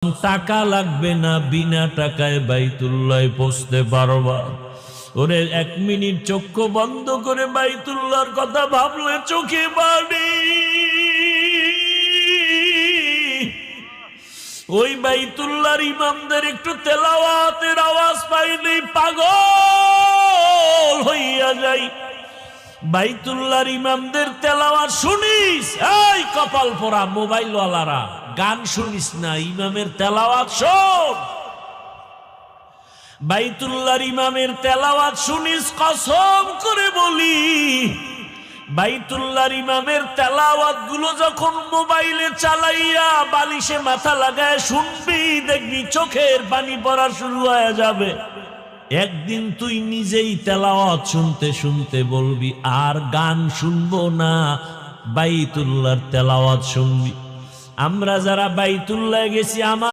টাকা লাগবে না, বিনা টাকায় বাইতুল্লাহ পৌঁছতে পারবা। ওরে 1 মিনিট চক্ষু বন্ধ করে বাইতুল্লাহর কথা ভাবলে চোখে পানি। ওই বাইতুল্লাহর ইমামদের একটু তেলাওয়াতের আওয়াজ পাইলেই পাগল হইয়া যাই। বাইতুল্লাহর ইমামদের তেলাওয়াত শুনিস, এই কপাল পোড়া মোবাইল ওয়ালারা, গান শুনিস না, ইমামের তেলাওয়াত শোন। বাইতুল্লাহর ইমামের তেলাওয়াত শুনিস, কসম করে বলি বাইতুল্লাহর ইমামের তেলাওয়াত গুলো যখন মোবাইলে চালাইয়া বালিশে মাথা লাগায় শুনবি, দেখবি চোখের পানি পড়া শুরু হয়ে যাবে। একদিন তুই নিজেই তেলাওয়াত শুনতে শুনতে বলবি আর গান শুনবো না, বাইতুল্লাহর তেলাওয়াত শুনবি। আমরা যারা বাইতুল্লাহ গেছি আমার